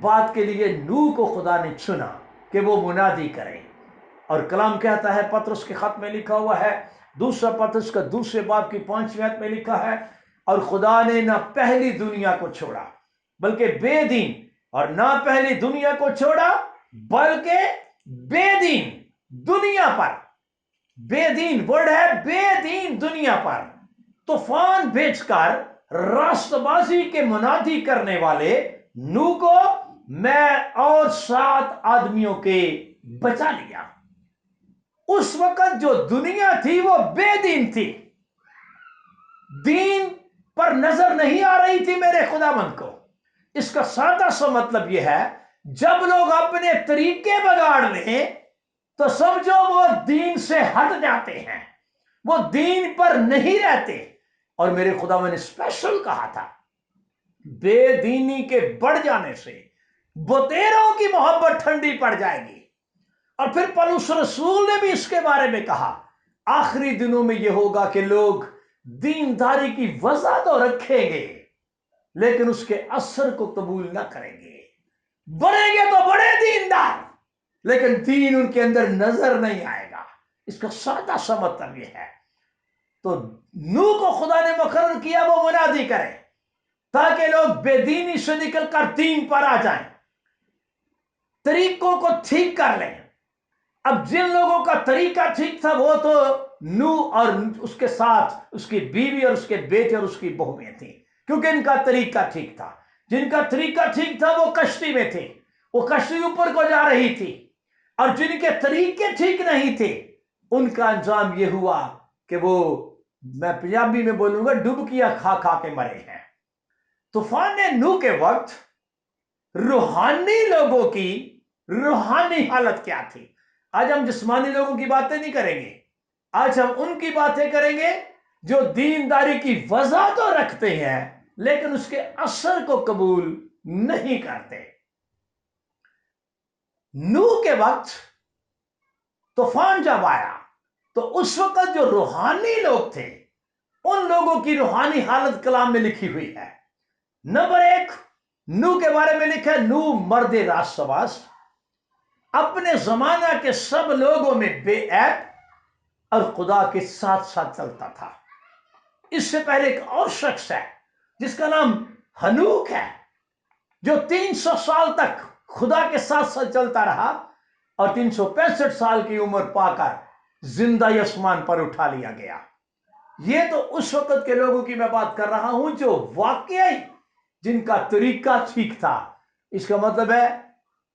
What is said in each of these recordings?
بات کے لیے نوح کو خدا نے چنا کہ وہ منادی کرے. اور کلام کہتا ہے، پطرس کے خط میں لکھا ہوا ہے، دوسرا پطرس کا دوسرے باب کی 5ویں آیت میں لکھا ہے، اور خدا نے نہ پہلی دنیا کو چھوڑا بلکہ بے دین، اور نہ پہلی دنیا کو چھوڑا بلکہ بے دین دنیا پر. بے دین ورڈ ہے، بے دین دنیا پر طوفان بھیج کر راست بازی کے منادی کرنے والے نوح کو میں اور 7 آدمیوں کے بچا لیا. اس وقت جو دنیا تھی وہ بے دین تھی، دین پر نظر نہیں آ رہی تھی میرے خداوند کو. اس کا سادہ سا مطلب یہ ہے، جب لوگ اپنے طریقے بگاڑ لیں تو سمجھو وہ دین سے ہٹ جاتے ہیں، وہ دین پر نہیں رہتے. اور میرے خداوند نے اسپیشل کہا تھا، بے دینی کے بڑھ جانے سے بتیروں کی محبت ٹھنڈی پڑ جائے گی. اور پھر پولس رسول نے بھی اس کے بارے میں کہا، آخری دنوں میں یہ ہوگا کہ لوگ دینداری کی وضع تو رکھیں گے لیکن اس کے اثر کو قبول نہ کریں گے. بڑھیں گے تو بڑے دیندار، لیکن دین ان کے اندر نظر نہیں آئے گا. اس کا سادہ سا مطلب یہ ہے. تو نوح کو خدا نے مقرر کیا وہ منادی کرے تاکہ لوگ بے دینی سے نکل کر دین پر آ جائیں، طریقوں کو ٹھیک کر لیں. اب جن لوگوں کا طریقہ ٹھیک تھا وہ تو نوح اور اس کے ساتھ اس کی بیوی اور اس کے بیٹے اور اس کی بہویں تھیں، کیونکہ ان کا طریقہ ٹھیک تھا. جن کا طریقہ ٹھیک تھا وہ کشتی میں تھے، وہ کشتی اوپر کو جا رہی تھی. اور جن کے طریقے ٹھیک نہیں تھے ان کا انجام یہ ہوا کہ وہ، میں پنجابی میں بولوں گا، ڈبکیاں کھا کھا کے مرے ہیں. طوفان نوح کے وقت روحانی لوگوں کی روحانی حالت کیا تھی؟ آج ہم جسمانی لوگوں کی باتیں نہیں کریں گے، آج ہم ان کی باتیں کریں گے جو دینداری کی وضع تو رکھتے ہیں لیکن اس کے اثر کو قبول نہیں کرتے. نوح کے وقت طوفان جب آیا تو اس وقت جو روحانی لوگ تھے ان لوگوں کی روحانی حالت کلام میں لکھی ہوئی ہے. نمبر 1، نوح کے بارے میں لکھا ہے، نوح مرد راست باز، اپنے زمانہ کے سب لوگوں میں بے عیب اور خدا کے ساتھ ساتھ چلتا تھا. اس سے پہلے ایک اور شخص ہے جس کا نام ہنوک ہے، جو 300 سال تک خدا کے ساتھ ساتھ چلتا رہا اور 365 سال کی عمر پا کر زندہ آسمان پر اٹھا لیا گیا. یہ تو اس وقت کے لوگوں کی میں بات کر رہا ہوں جو واقعی جن کا طریقہ ٹھیک تھا. اس کا مطلب ہے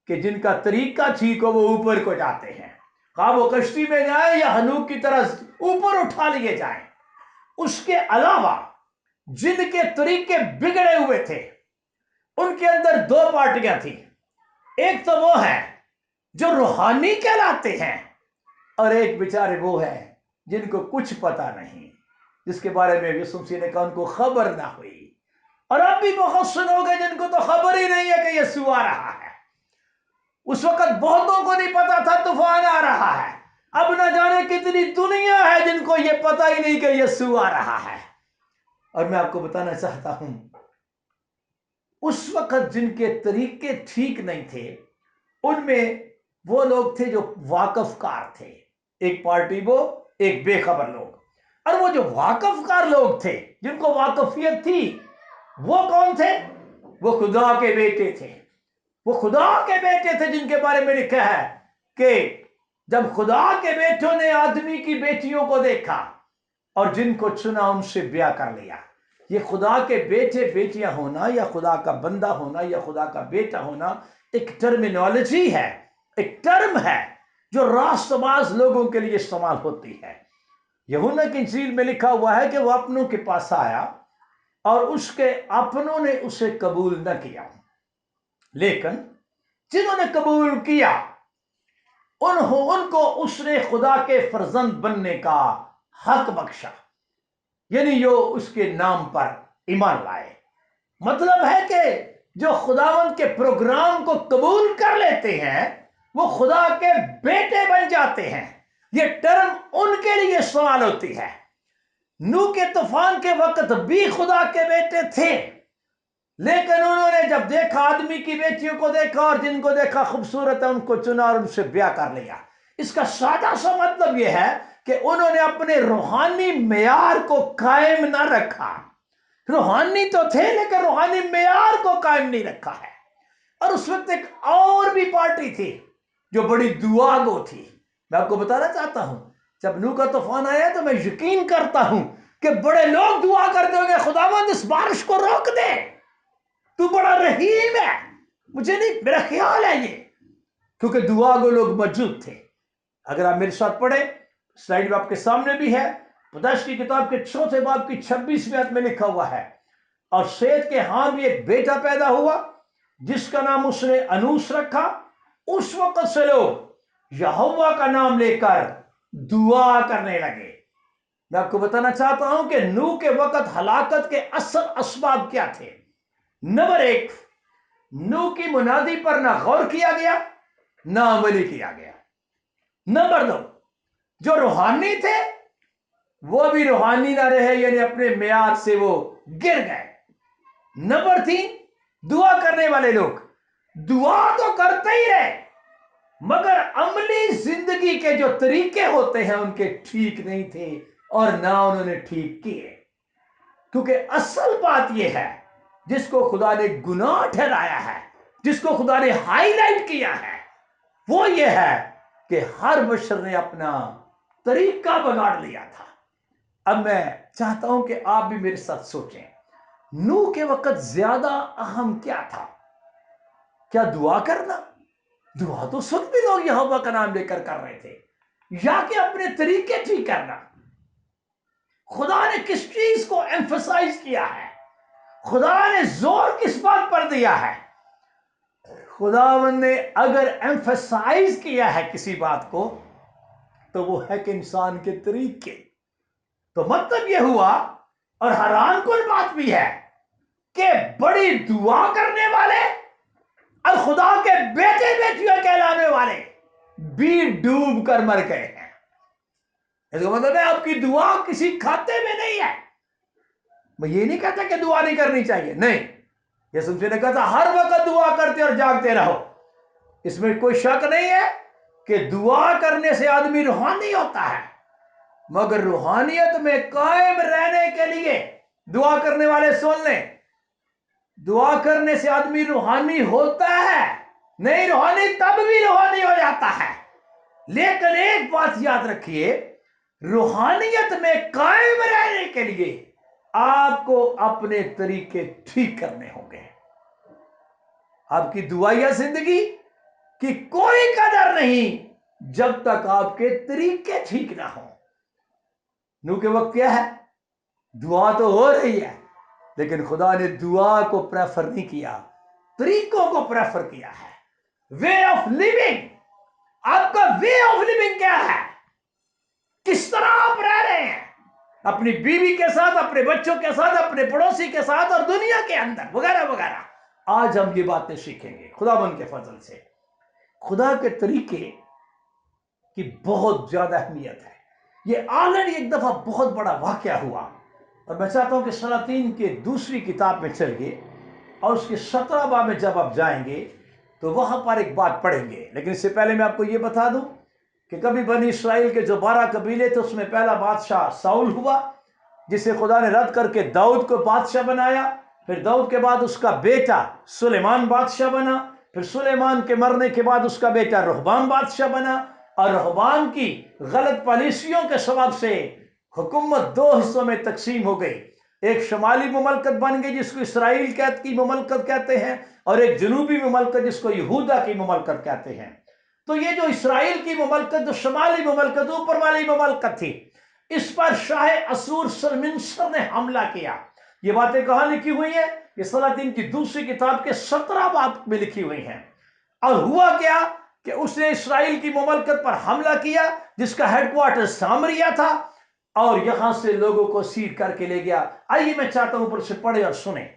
کہ جن کا طریقہ ٹھیک ہو وہ اوپر کو جاتے ہیں، خواہ وہ کشتی میں جائیں یا ہنوک کی طرح اوپر اٹھا لیے جائیں. اس کے علاوہ جن کے طریقے بگڑے ہوئے تھے ان کے اندر 2 پارٹیاں تھیں. ایک تو وہ ہے جو روحانی کہلاتے ہیں، اور ایک بیچارے وہ ہیں جن کو کچھ پتا نہیں، جس کے بارے میں یسوع مسیح نے کہا ان کو خبر نہ ہوئی. اور اب بھی بہت سے لوگ ہیں جن کو تو خبر ہی نہیں ہے کہ یسوع آ رہا ہے. اس وقت بہتوں کو نہیں پتا تھا طوفان آ رہا ہے، اب نہ جانے کتنی دنیا ہے جن کو یہ پتا ہی نہیں کہ یسوع آ رہا ہے. اور میں آپ کو بتانا چاہتا ہوں اس وقت جن کے طریقے ٹھیک نہیں تھے ان میں وہ لوگ تھے جو واقف کار تھے. ایک پارٹی وہ، ایک بے خبر لوگ. اور وہ جو واقف کار لوگ تھے جن کو واقفیت تھی وہ کون تھے؟ وہ خدا کے بیٹے تھے. وہ خدا کے بیٹے تھے جن کے بارے میں لکھا ہے کہ جب خدا کے بیٹوں نے آدمی کی بیٹیوں کو دیکھا اور جن کو چنا ان سے بیاہ کر لیا. یہ خدا کے بیٹے بیٹیاں ہونا یا خدا کا بندہ ہونا یا خدا کا بیٹا ہونا ایک ٹرمینالوجی ہے، ایک ٹرم ہے جو راست باز لوگوں کے لیے استعمال ہوتی ہے. یوحنا کی انجیل میں لکھا ہوا ہے کہ وہ اپنوں کے پاس آیا اور اس کے اپنوں نے اسے قبول نہ کیا، لیکن جنہوں نے قبول کیا ان کو اس نے خدا کے فرزند بننے کا حق بخشا، یعنی جو اس کے نام پر ایمان لائے. مطلب ہے کہ جو خداوند کے پروگرام کو قبول کر لیتے ہیں وہ خدا کے بیٹے بن جاتے ہیں. یہ ٹرم ان کے لیے استعمال ہوتی ہے. نوح کے طوفان کے وقت بھی خدا کے بیٹے تھے لیکن انہوں نے جب دیکھا آدمی کی بیٹیوں کو دیکھا اور جن کو دیکھا خوبصورت ہے ان کو چنا اور ان سے بیاہ کر لیا. اس کا سادہ سا مطلب یہ ہے کہ انہوں نے اپنے روحانی معیار کو قائم نہ رکھا. روحانی تو تھے لیکن روحانی معیار کو قائم نہیں رکھا ہے. اور اس وقت ایک اور بھی پارٹی تھی جو بڑی دعا گو تھی. میں آپ کو بتانا چاہتا ہوں جب نوح کا طوفان آیا تو میں یقین کرتا ہوں کہ بڑے لوگ دعا کرتے ہوں گے خداوند اس بارش کو روک دے، تو بڑا رحیم ہے. مجھے نہیں، میرا خیال ہے یہ، کیونکہ دعا گو لوگ موجود تھے. اگر آپ میرے ساتھ پڑھیں، سلائیڈ میں آپ کے سامنے بھی ہے، پیدائش کی کتاب کے 4 باب کی 26ویں آیت میں لکھا ہوا ہے، اور سیت کے ہاں بھی ایک بیٹا پیدا ہوا جس کا نام اس نے انوس رکھا. اس وقت سے لوگ یہوہ کا نام لے کر دعا کرنے لگے. میں آپ کو بتانا چاہتا ہوں کہ نوح کے وقت ہلاکت کے اصل اسباب کیا تھے. نمبر 1، نوح کی منادی پر نہ غور کیا گیا نہ عملی کیا گیا. نمبر 2، جو روحانی تھے وہ بھی روحانی نہ رہے، یعنی اپنے معیار سے وہ گر گئے. نمبر 3، دعا کرنے والے لوگ دعا تو کرتے ہی رہے مگر عملی زندگی کے جو طریقے ہوتے ہیں ان کے ٹھیک نہیں تھے اور نہ انہوں نے ٹھیک کیے. کیونکہ اصل بات یہ ہے جس کو خدا نے گناہ ٹھہرایا ہے، جس کو خدا نے ہائی لائٹ کیا ہے، وہ یہ ہے کہ ہر بشر نے اپنا طریقہ بگاڑ لیا تھا. اب میں چاہتا ہوں کہ آپ بھی میرے ساتھ سوچیں، نوح کے وقت زیادہ اہم کیا تھا؟ کیا دعا کرنا؟ دعا تو سب بھی لوگ یہوہ کا نام لے کر رہے تھے، یا کہ اپنے طریقے ٹھیک کرنا؟ خدا نے کس چیز کو ایمفسائز کیا ہے؟ خدا نے زور کس بات پر دیا ہے؟ خداوند نے اگر ایمفسائز کیا ہے کسی بات کو تو وہ ہے کہ انسان کے طریقے. تو مطلب یہ ہوا، اور حیران کن بات بھی ہے کہ بڑی دعا کرنے والے اور خدا کے بیٹے بیٹیاں کہلانے والے بھی ڈوب کر مر گئے ہیں. اس کا مطلب ہے آپ کی دعا کسی کھاتے میں نہیں ہے. میں یہ نہیں کہتا کہ دعا نہیں کرنی چاہیے، نہیں، یسوع مسیح نے کہا تھا ہر وقت دعا کرتے اور جاگتے رہو. اس میں کوئی شک نہیں ہے کہ دعا کرنے سے آدمی روحانی ہوتا ہے، مگر روحانیت میں قائم رہنے کے لیے دعا کرنے والے سن لیں، دعا کرنے سے آدمی روحانی ہوتا ہے نہیں، روحانی تب بھی روحانی ہو جاتا ہے. لیکن ایک بات یاد رکھیے، روحانیت میں قائم رہنے کے لیے آپ کو اپنے طریقے ٹھیک کرنے ہوں گے. آپ کی دعائیا زندگی کی کوئی قدر نہیں جب تک آپ کے طریقے ٹھیک نہ ہوں. نوح کے وقت کیا ہے؟ دعا تو ہو رہی ہے لیکن خدا نے دعا کو پریفر نہیں کیا، طریقوں کو پریفر کیا ہے. وے آف لیونگ، آپ کا وے آف لیونگ کیا ہے؟ کس طرح آپ رہ رہے ہیں اپنی بیوی کے ساتھ، اپنے بچوں کے ساتھ، اپنے پڑوسی کے ساتھ اور دنیا کے اندر وغیرہ وغیرہ. آج ہم یہ باتیں سیکھیں گے خداوند کے فضل سے. خدا کے طریقے کی بہت زیادہ اہمیت ہے. یہ آلریڈی ایک دفعہ بہت بڑا واقعہ ہوا، اور میں چاہتا ہوں کہ سلاطین کے دوسری کتاب میں چلیے اور اس کے 17 باب میں جب آپ جائیں گے تو وہاں پر ایک بات پڑھیں گے. لیکن اس سے پہلے میں آپ کو یہ بتا دوں کہ کبھی بنی اسرائیل کے جو 12 قبیلے تھے اس میں پہلا بادشاہ ساؤل ہوا جسے خدا نے رد کر کے داؤد کو بادشاہ بنایا. پھر داؤد کے بعد اس کا بیٹا سلیمان بادشاہ بنا. پھر سلیمان کے مرنے کے بعد اس کا بیٹا رہبام بادشاہ بنا، اور رہبام کی غلط پالیسیوں کے سبب سے حکومت 2 حصوں میں تقسیم ہو گئی. ایک شمالی مملکت بن گئی جس کو اسرائیل کی مملکت کہتے ہیں، اور ایک جنوبی مملکت جس کو یہودا کی مملکت کہتے ہیں. تو یہ جو اسرائیل کی مملکت، جو شمالی مملکت، اوپر والی مملکت تھی، اس پر شاہ اسور سلمنسر نے حملہ کیا. یہ باتیں کہاں لکھی ہوئی ہیں؟ یہ سلاطین کی دوسری کتاب کے 17 باب میں لکھی ہوئی ہیں. اور ہوا کیا کہ اس نے اسرائیل کی مملکت پر حملہ کیا جس کا ہیڈ کوارٹر سامریا تھا، اور یہاں سے لوگوں کو سیر کر کے لے گیا. آئیے میں چاہتا ہوں اوپر سے پڑھے اور سنیں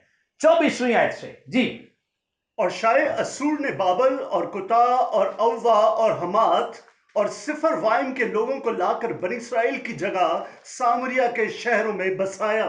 24ویں آیت سے. جی. اور شاہ اسور نے بابل اور کتا اور اووا اور حمات اور صفر وائم کے لوگوں کو لا کر بنی اسرائیل کی جگہ سامریا کے شہروں میں بسایا.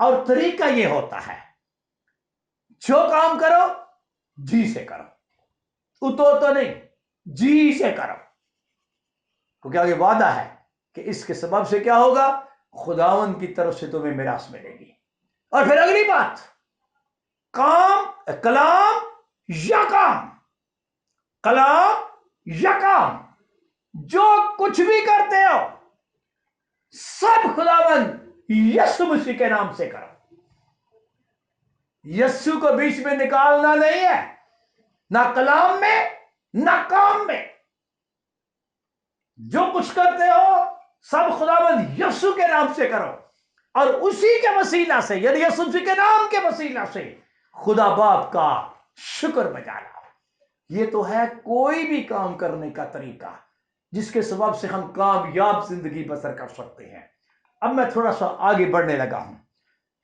اور طریقہ یہ ہوتا ہے جو کام کرو جی سے کرو، تو نہیں، جی سے کرو، کیونکہ آگے وعدہ ہے کہ اس کے سبب سے کیا ہوگا، خداوند کی طرف سے تمہیں میراث ملے گی۔ اور پھر اگلی بات، کلام یا کام، کلام یا کام، جو کچھ بھی کرتے ہو سب خداوند یسوع مسیح کے نام سے کرو۔ یسوع کو بیچ میں نکالنا نہیں ہے، نہ کلام میں نہ کام میں، جو کچھ کرتے ہو سب خداوند یسوع کے نام سے کرو، اور اسی کے وسیلہ سے، یعنی یسوع مسیح کے نام کے وسیلہ سے خدا باپ کا شکر بجا لاؤ۔ یہ تو ہے کوئی بھی کام کرنے کا طریقہ جس کے سبب سے ہم کامیاب زندگی بسر کر سکتے ہیں۔ اب میں تھوڑا سا آگے بڑھنے لگا ہوں۔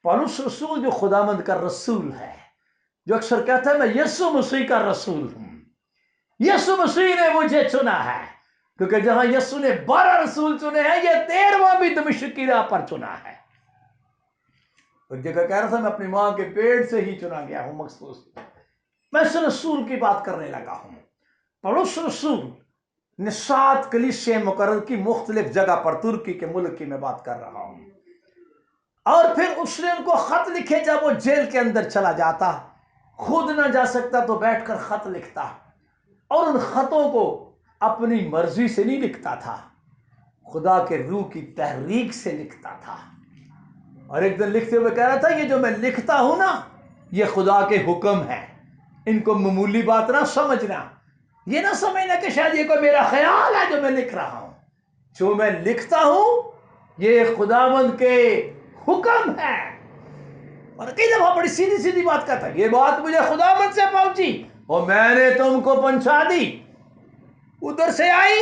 پولس رسول جو خداوند کا رسول ہے، جو اکثر کہتا ہے میں یسوع مسیح کا رسول ہوں، یسوع مسیح نے مجھے چنا ہے، کیونکہ جہاں یسوع نے 12 رسول چنے ہیں، یہ 13واں بھی دمشق کی راہ پر چنا ہے۔ ایک جگہ کہہ رہا تھا میں اپنی ماں کے پیٹ سے ہی چنا گیا ہوں مخصوص۔ میں اس رسول کی بات کرنے لگا ہوں۔ پولس رسول نے 7 کلیسیاں مقرر کی مختلف جگہ پر، ترکی کے ملک کی میں بات کر رہا ہوں، اور پھر اس نے ان کو خط لکھے۔ جب وہ جیل کے اندر چلا جاتا، خود نہ جا سکتا تو بیٹھ کر خط لکھتا، اور ان خطوں کو اپنی مرضی سے نہیں لکھتا تھا، خدا کے روح کی تحریک سے لکھتا تھا۔ اور ایک دن لکھتے ہوئے کہہ رہا تھا یہ جو میں لکھتا ہوں نا، یہ خدا کے حکم ہے، ان کو معمولی بات نہ سمجھنا، یہ نہ سمجھنا کہ شاید یہ کوئی میرا خیال ہے جو میں لکھ رہا ہوں، جو میں لکھتا ہوں یہ خداوند کے حکم ہے۔ اور کئی دفعہ بڑی سیدھی سیدھی بات کرتا ہے، یہ بات مجھے خداوند سے پہنچی اور میں نے تم کو پہنچا دی، ادھر سے آئی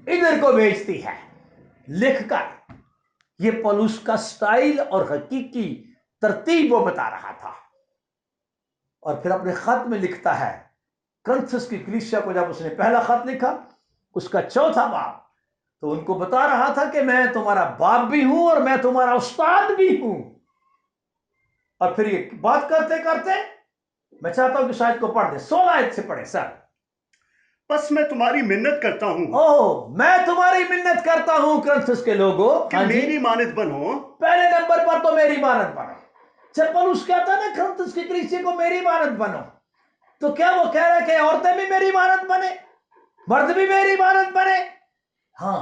ادھر کو بھیجتی ہے لکھ کر۔ یہ پولس کا سٹائل اور حقیقی ترتیب وہ بتا رہا تھا۔ اور پھر اپنے خط میں لکھتا ہے کرنتھس کی کلیسیا کو، جب اس نے پہلا خط لکھا اس کا 4واں باب، تو ان کو بتا رہا تھا کہ میں تمہارا باپ بھی ہوں اور میں تمہارا استاد بھی ہوں۔ اور پھر یہ بات کرتے کرتے میں چاہتا ہوں کہ شاید کو پڑھ دے، 16 آیت سے پڑھے سر۔ بس میں تمہاری منت کرتا ہوں میں تمہاری منت کرتا ہوں کرنتھس کے لوگوں کہ میری مانند بنو۔ پہلے نمبر پر تو میری مانند بنو۔ جب پولس کہتا ہے نا کرنتھس کی کلیسیا کو میری مانند بنو، تو کیا وہ کہہ رہا ہے کہ عورتیں بھی میری مانند بنے، مرد بھی میری مانند بنے؟ ہاں،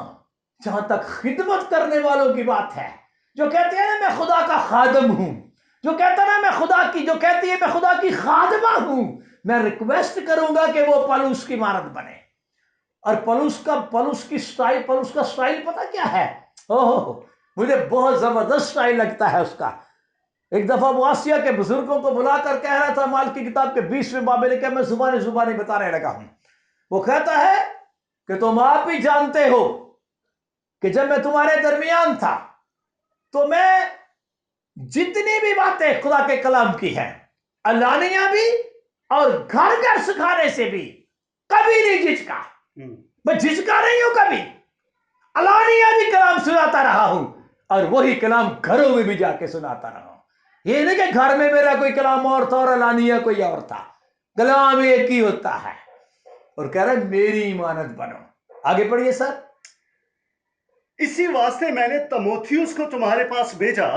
جہاں تک خدمت کرنے والوں کی بات ہے، جو کہتے ہیں نا میں خدا کا خادم ہوں، جو کہتا ہے نا میں خدا کی، جو کہتی ہے میں خدا کی خادمہ ہوں، میں ریکویسٹ کروں گا کہ وہ پولس کی مانند بنے۔ اور پولس کا سٹائل پتہ کیا ہے؟ مجھے بہت زبردست سٹائل لگتا ہے اس کا۔ ایک دفعہ وہ آسیا کے بزرگوں کو بلا کر کہہ رہا تھا، مال کی کتاب کے 20ویں باب میں لکھا، میں زبانی بتانے لگا ہوں۔ وہ کہتا ہے کہ تم آپ ہی جانتے ہو کہ جب میں تمہارے درمیان تھا تو میں جتنی بھی باتیں خدا کے کلام کی ہیں، علانیہ بھی اور گھر گھر سکھانے سے بھی کبھی نہیں جھجکا۔ میں جھجکا نہیں ہوں کبھی، علانیہ بھی کلام سناتا رہا ہوں، اور وہی کلام گھروں میں بھی جا کے سناتا رہا ہوں۔ یہ نہیں کہ گھر میں میرا کوئی کلام اور تھا اور علانیہ کوئی اور تھا، کلام ایک ہی ہوتا ہے۔ اور کہہ رہا ہے میری مانند بنو۔ آگے پڑھیے سر۔ اسی واسطے میں نے تموتھیوس کو تمہارے پاس بھیجا،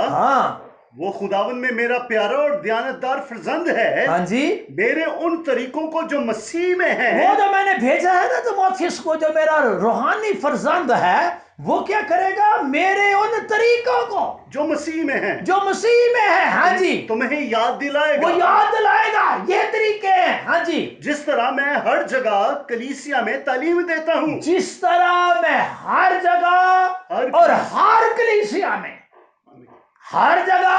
وہ خداوند میں میرا پیارا اور دیانتدار فرزند ہے، ہاں جی، میرے ان طریقوں کو جو مسیح میں ہے۔ وہ جو میں نے بھیجا ہے نا تموتھیوس کو، جو میرا روحانی فرزند ہے، وہ کیا کرے گا؟ میرے ان طریقوں کو جو مسیح میں ہے، جو مسیح میں ہے، ہاں جی، تمہیں یاد دلائے گا، وہ یاد دلائے گا۔ یہ طریقے ہیں، ہاں جی، جس طرح میں ہر جگہ کلیسیا میں تعلیم دیتا ہوں، جس طرح میں ہر جگہ اور ہر کلیسیا میں، ہر جگہ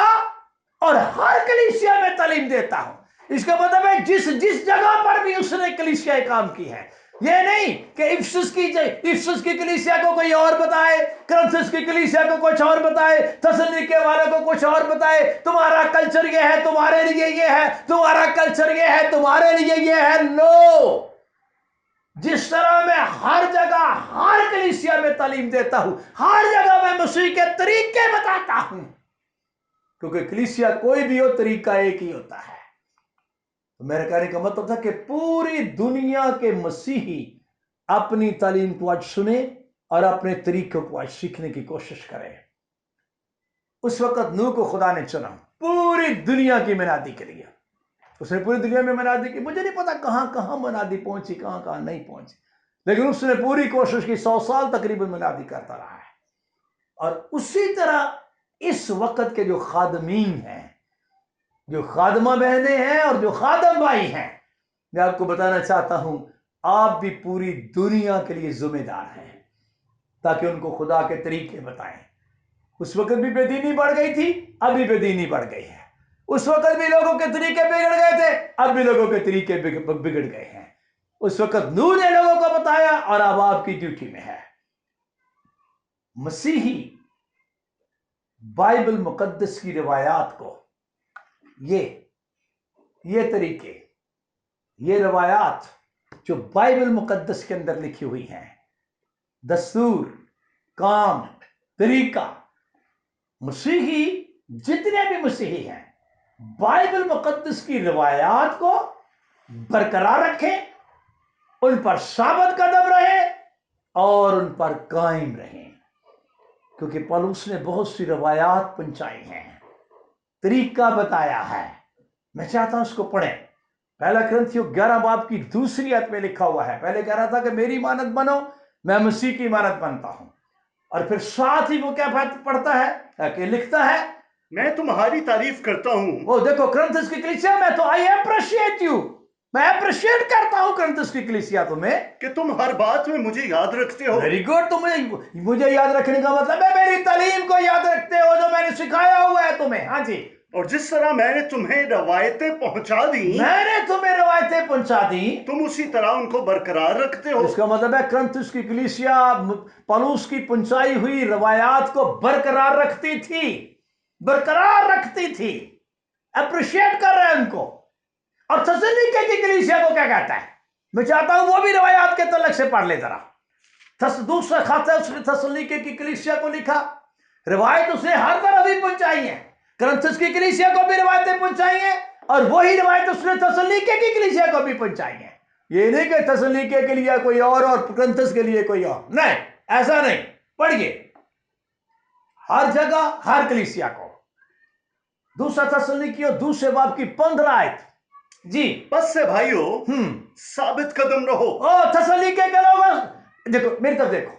اور ہر کلیسیا میں تعلیم دیتا ہوں۔ اس کا مطلب ہے جس جگہ پر بھی اس نے کلیسیا کام کی ہے، یہ نہیں کہ افسس کی کلیسیا کو کوئی اور بتائے، کرنتھس کی کلیسیا کو کچھ اور بتائے، تسالونیکے والوں کو کچھ اور بتائے، تمہارا کلچر یہ ہے تمہارے لیے یہ ہے، تمہارا کلچر یہ ہے تمہارے لیے یہ ہے۔ نو، جس طرح میں ہر جگہ ہر کلیسیا میں تعلیم دیتا ہوں، ہر جگہ میں مسیح کے طریقے بتاتا ہوں، کیونکہ کلیسیا کوئی بھی ہو طریقہ ایک ہی ہوتا ہے. تو میرے کہنے کا مطلب تھا کہ پوری دنیا کے مسیحی اپنی تعلیم کو آج سنے اور اپنے طریقوں کو آج سیکھنے کی کوشش کریں. اس وقت نوح کو خدا نے چنا پوری دنیا کی منادی کے لیے. اس نے پوری دنیا میں منادی کی. مجھے نہیں پتا کہاں کہاں منادی پہنچی, کہاں کہاں نہیں پہنچی, لیکن اس نے پوری کوشش کی. 100 سال تقریباً منادی کرتا رہا ہے. اور اسی طرح اس وقت کے جو خادمین ہیں, جو خادمہ بہنیں ہیں اور جو خادم بھائی ہیں, میں آپ کو بتانا چاہتا ہوں آپ بھی پوری دنیا کے لیے ذمہ دار ہیں تاکہ ان کو خدا کے طریقے بتائیں. اس وقت بھی بے دینی بڑھ گئی تھی, اب بھی بے دینی بڑھ گئی ہے. اس وقت بھی لوگوں کے طریقے بگڑ گئے تھے, اب بھی لوگوں کے طریقے بگڑ گئے ہیں. اس وقت نوح نے لوگوں کو بتایا اور اب آپ کی ڈیوٹی میں ہے. مسیحی بائبل مقدس کی روایات کو یہ طریقے, یہ روایات جو بائبل مقدس کے اندر لکھی ہوئی ہیں, دستور, کام, طریقہ, مسیحی جتنے بھی مسیحی ہیں بائبل مقدس کی روایات کو برقرار رکھیں, ان پر ثابت قدم رہیں اور ان پر قائم رہیں. کیونکہ پولس نے بہت سی روایات پہنچائی ہیں, طریقہ بتایا ہے. میں چاہتا ہوں اس کو پڑھیں. پہلا کرنتھیوں 11 باب کی 2 آیت میں لکھا ہوا ہے. پہلے کہہ رہا تھا کہ میری مانت بنو, میں مسیح کی مانت بنتا ہوں. اور پھر ساتھ ہی وہ کیا پڑھتا ہے کہ لکھتا ہے, میں تمہاری تعریف کرتا ہوں. وہ دیکھو کرنتھس کی کلیسیا میں تو آئی اپریشیٹ یو, میں اپریشیٹ کرتا ہوں کرنتھس کی کلیسیا تمہیں کہ تم ہر بات میں مجھے یاد رکھتے ہو. Very good. مجھے یاد رکھنے کا مطلب ہے میری تعلیم کو یاد رکھتے ہو جو میں نے سکھایا ہوا ہے تمہیں. ہاں جی. اور جس طرح میں نے تمہیں روایتیں پہنچا دی, میں نے تمہیں روایتیں پہنچا دی, تم اسی طرح ان کو برقرار رکھتے ہو. اس کا مطلب ہے کرنتھس کی کلیسیا پولس کی پہنچائی ہوئی روایات کو برقرار رکھتی تھی, برقرار رکھتی تھی. اپریشیٹ کر رہے ہیں ان کو. اور تسلونیکے کی کلیسیا کو کیا کہتا ہے؟ میں چاہتا ہوں وہ بھی روایات کے تعلق سے پڑھ لے ذرا. دوسرا خط ہے اس نے تسلونیکے کی کلیسیا کو لکھا, روایت اس نے ہر طرف بھی پہنچائی ہے. کرنتھس کی کلیسیا کو بھی روایتیں پہنچائی ہیں اور وہی روایت اس نے تسلونیکے کی کلیسیا کو بھی پہنچائی ہیں. یہ نہیں کہ تسلونیکے کے لیے کوئی اور کرنتھس کے لیے کوئی اور, نہیں, ایسا نہیں. پڑھیے ہر جگہ ہر کلیسیا کو. دوسرا تسلونیکیوں 2 باب کی 15 آیت. جی. بس سے بھائیو ثابت قدم رہو. تسلونیکے کے لوگوں دیکھو, میری طرف دیکھو,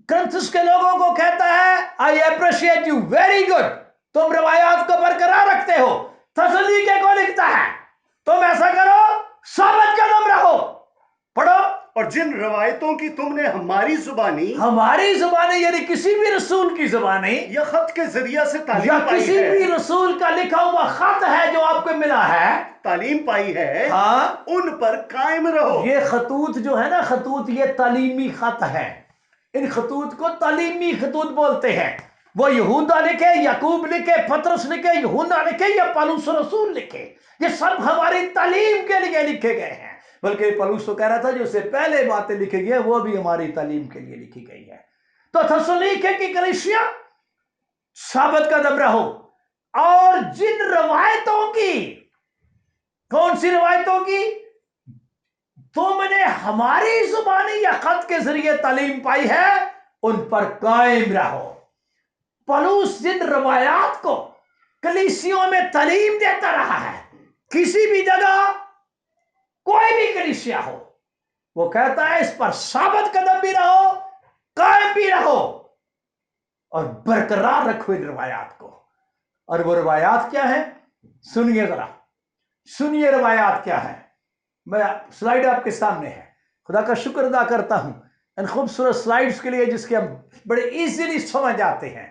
کرنتھس کے لوگوں کو کہتا ہے I appreciate you, very good, تم روایات کو برقرار رکھتے ہو. تسلونیکے کو لکھتا ہے تم ایسا کرو, ثابت قدم رہو. پڑھو. اور جن روایتوں کی تم نے ہماری زبانی یعنی کسی بھی رسول کی زبانی یا خط کے ذریعہ سے یا تعلیم پائی کسی ہے, بھی رسول کا لکھا ہوا خط ہے جو آپ کو ملا ہے, تعلیم پائی ہے, ہاں, ان پر قائم رہو. یہ خطوط جو ہے نا, خطوط یہ تعلیمی خط ہے. ان خطوط کو تعلیمی خطوط بولتے ہیں. وہ یہودا لکھے, یعقوب لکھے, پطرس لکھے, یوحنا لکھے یا پولس رسول لکھے, یہ سب ہماری تعلیم کے لیے لکھے گئے ہیں. بلکہ پولس تو کہہ رہا تھا جو اس سے پہلے باتیں لکھی گئی ہیں وہ بھی ہماری تعلیم کے لیے لکھی گئی ہے. تو تسلونیکے کی کلیسیا ثابت قدم رہو. اور جن روایتوں کی, کون سی روایتوں کی تم نے ہماری زبانی یا خط کے ذریعے تعلیم پائی ہے, ان پر قائم رہو. پولس جن روایات کو کلیسیوں میں تعلیم دیتا رہا ہے, کسی بھی جگہ کوئی بھی کلیسیا ہو, وہ کہتا ہے اس پر ثابت قدم بھی رہو, قائم بھی رہو اور برقرار رکھو ان روایات کو. اور وہ روایات کیا ہیں؟ سنیے ذرا, سنیے روایات کیا ہے. میں سلائیڈ آپ کے سامنے ہے. خدا کا شکر ادا کرتا ہوں ان خوبصورت سلائیڈز کے لیے جس کے ہم بڑے ایزیلی سمجھ آتے ہیں.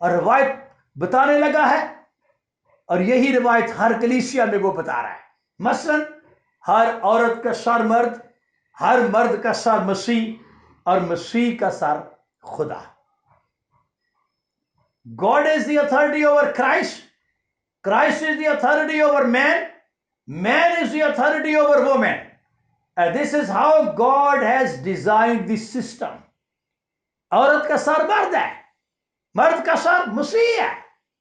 اور روایت بتانے لگا ہے, اور یہی روایت ہر کلیسیا میں وہ بتا رہا ہے. مثلا ہر عورت کا سر مرد, ہر مرد کا سر مسیح, اور مسیح کا سر خدا. God is the authority over Christ. Christ is the authority over man. Man is the authority over woman. And this is how God has designed this system. عورت کا سر مرد ہے, مرد کا سر مسیح ہے.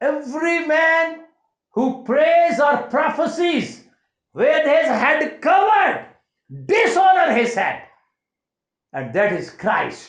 Every man who prays or prophesies with his head covered dishonor his head, and that is Christ.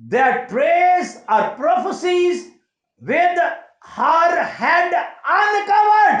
that prays or prophesies with her head uncovered,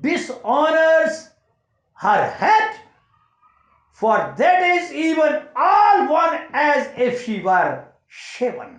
dishonors her head, for that is even all one as if she were shaven.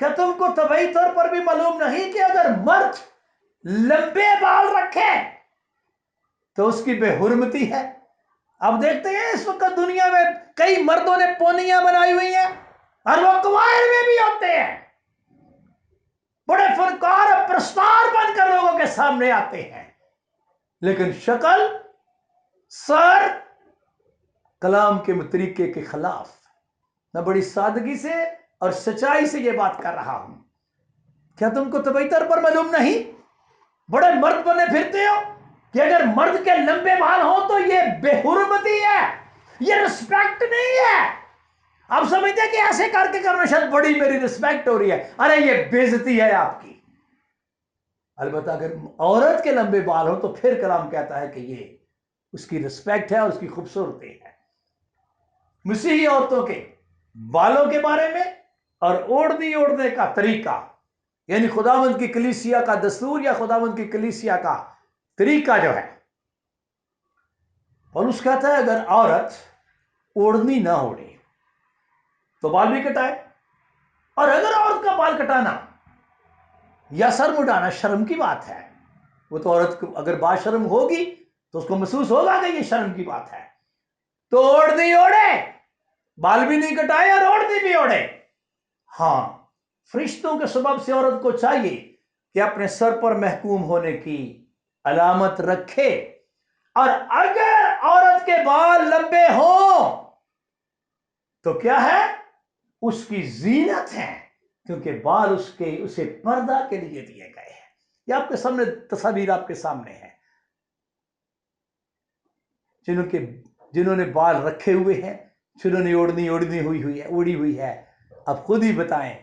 کیا تم کو طبعی طور پر بھی معلوم نہیں کہ اگر مرد لمبے بال رکھے تو اس کی بے حرمتی ہے؟ اب دیکھتے ہیں اس وقت دنیا میں کئی مردوں نے پونیاں بنائی ہوئی ہیں اور وہ قوائر میں بھی ہوتے ہیں، بڑے فنکار اور پرستار بن کر لوگوں کے سامنے آتے ہیں، لیکن شکل سر کلام کے طریقے کے خلاف۔ میں بڑی سادگی سے اور سچائی سے یہ بات کر رہا ہوں۔ کیا تم کو طبعی طور پر معلوم نہیں؟ بڑے مرد بنے پھرتے ہو کہ اگر مرد کے لمبے بال ہوں تو یہ بے حرمتی ہے، یہ رسپیکٹ نہیں ہے۔ آپ سمجھتے ہیں کہ ایسے کر کے کرنا شاید بڑی میری رسپیکٹ ہو رہی ہے، ارے یہ بے عزتی ہے آپ کی۔ البتہ اگر عورت کے لمبے بال ہوں تو پھر کلام کہتا ہے کہ یہ اس کی رسپیکٹ ہے اور اس کی خوبصورتی ہے۔ مسیحی عورتوں کے بالوں کے بارے میں اور اوڑھنے کا طریقہ، یعنی خداوند کی کلیسیا کا دستور یا خداوند کی کلیسیا کا طریقہ جو ہے، پولس کہتا ہے اگر عورت اوڑھنی نہ اوڑھے تو بال بھی کٹائے، اور اگر عورت کا بال کٹانا یا سر مڈانا شرم کی بات ہے، وہ تو عورت کو اگر بات شرم ہوگی تو اس کو محسوس ہوگا کہ یہ شرم کی بات ہے، تو اوڑھنی اوڑھے، بال بھی نہیں کٹائے اور اوڑھنی بھی اوڑھے۔ ہاں، فرشتوں کے سبب سے عورت کو چاہیے کہ اپنے سر پر محکوم ہونے کی علامت رکھے، اور اگر عورت کے بال لمبے ہوں تو کیا ہے؟ اس کی زینت ہے، کیونکہ بال اسے پردہ کے لیے دیے گئے ہیں۔ یہ آپ کے سامنے تصاویر آپ کے سامنے ہے، جنہوں نے بال رکھے ہوئے ہیں، جنہوں نے اوڑھی ہوئی ہے، اب خود ہی بتائیں۔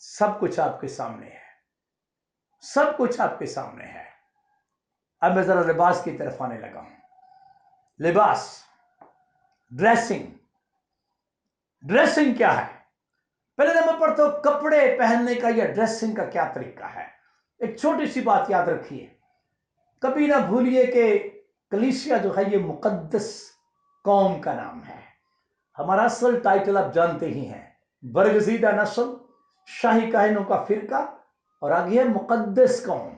سب کچھ آپ کے سامنے ہے، سب کچھ آپ کے سامنے ہے۔ اب میں ذرا لباس کی طرف آنے لگا ہوں۔ لباس، ڈریسنگ کیا ہے؟ پہلے نمبر پر تو کپڑے پہننے کا یا ڈریسنگ کا کیا طریقہ ہے؟ ایک چھوٹی سی بات یاد رکھیے، کبھی نہ بھولیے کہ کلیسیا جو ہے یہ مقدس قوم کا نام ہے۔ ہمارا اصل ٹائٹل آپ جانتے ہی ہیں، برگزیدہ نسل، شاہی کاہنوں کا فرقہ، اور آگے ہے مقدس قوم،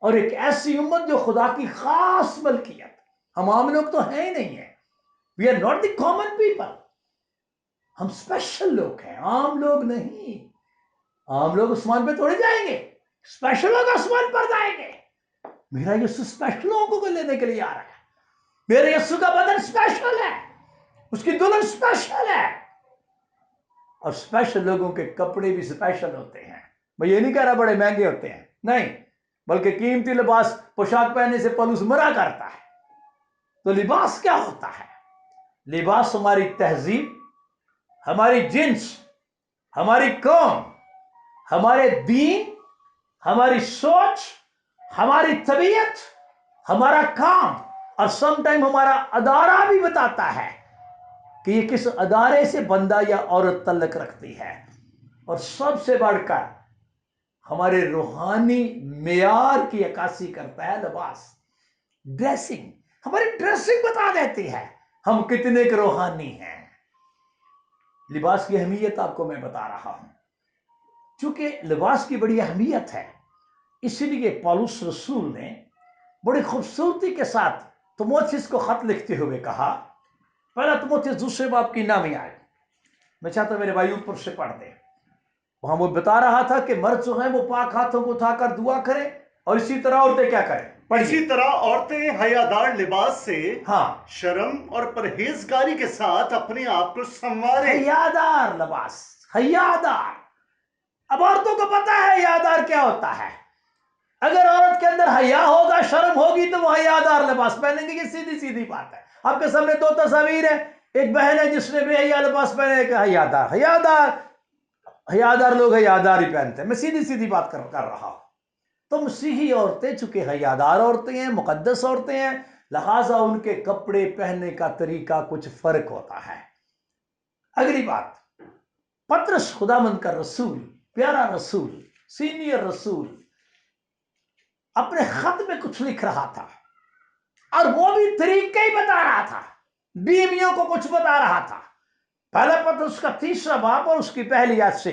اور ایک ایسی امت جو خدا کی خاص ملکیت۔ ہم عام لوگ تو ہیں ہی نہیں ہیں، we are not the common people, ہم اسپیشل لوگ ہیں، عام لوگ نہیں۔ عام لوگ آسمان پہ تھوڑے جائیں گے، اسپیشل لوگ آسمان پر جائیں گے۔ میرا یسوع اسپیشل لوگوں کو لینے کے لیے آ رہا ہے، میرے یسوع کا بدن اسپیشل ہے، اس کی دلہن اسپیشل ہے، اور اسپیشل لوگوں کے کپڑے بھی اسپیشل ہوتے ہیں۔ میں یہ نہیں کہہ رہا بڑے مہنگے ہوتے ہیں، نہیں، بلکہ قیمتی لباس پوشاک پہننے سے پولس مرا کرتا ہے۔ تو لباس کیا ہوتا ہے؟ لباس ہماری تہذیب، ہماری جنس، ہماری قوم، ہمارے دین، ہماری سوچ، ہماری طبیعت، ہمارا کام، اور سم ٹائم ہمارا ادارہ بھی بتاتا ہے کہ یہ کس ادارے سے بندہ یا عورت تعلق رکھتی ہے، اور سب سے بڑھ کر ہمارے روحانی معیار کی عکاسی کرتا ہے لباس۔ ڈریسنگ، ہماری ڈریسنگ بتا دیتی ہے ہم کتنے کے روحانی ہیں۔ لباس کی اہمیت آپ کو میں بتا رہا ہوں، چونکہ لباس کی بڑی اہمیت ہے، اسی لیے پولس رسول نے بڑی خوبصورتی کے ساتھ تموتھیوس کو خط لکھتے ہوئے کہا، پہلا تموتھیوس 2 باب کی 9 آیت، میں چاہتا ہوں میرے بھائی اوپر سے پڑھ دیں۔ وہاں وہ بتا رہا تھا کہ مرد جو ہیں وہ پاک ہاتھوں کو اٹھا کر دعا کریں، اور اسی طرح عورتیں کیا کریں؟ اسی طرح عورتیں حیادار لباس سے ہاں، شرم اور پرہیزگاری کے ساتھ اپنے آپ کو سنواریں۔ حیادار لباس، حیادار۔ اب عورتوں کو پتا ہے حیادار کیا ہوتا ہے۔ اگر عورت کے اندر حیا ہوگا، شرم ہوگی، تو وہ حیادار لباس پہنیں گے، یہ سیدھی سیدھی بات ہے۔ آپ کے سامنے 2 تصاویر ہیں، ایک بہن ہے جس نے بے حیا لباس پہنے، ایک حیادار لوگ حیادار ہی پہنتے ہیں۔ میں سیدھی سیدھی بات کر رہا ہوں۔ تو مسیحی عورتیں چونکہ حیادار عورتیں ہیں، مقدس عورتیں ہیں، لہٰذا ان کے کپڑے پہننے کا طریقہ کچھ فرق ہوتا ہے۔ اگلی بات، پطرس خداوند کا رسول، پیارا رسول، سینئر رسول، اپنے خط میں کچھ لکھ رہا تھا، اور وہ بھی طریقے ہی بتا رہا تھا، بیویوں کو کچھ بتا رہا تھا۔ پہلا پطرس کا 3 باب اور اس کی پہلی آیت سے